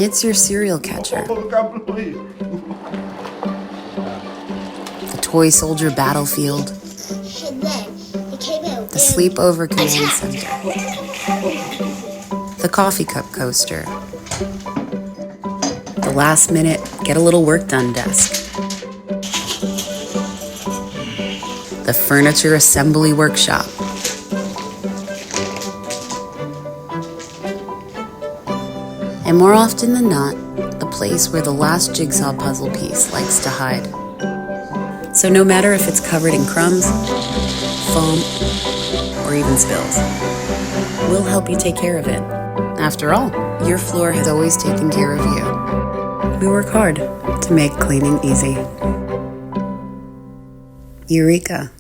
It's your cereal catcher. The toy soldier battlefield. The sleepover command center. The coffee cup coaster. The last minute, get a little work done desk. The furniture assembly workshop. And more often than not, the place where the last jigsaw puzzle piece likes to hide. So no matter if it's covered in crumbs, foam, or even spills, we'll help you take care of it. After all, your floor has always taken care of you. We work hard to make cleaning easy. Eureka.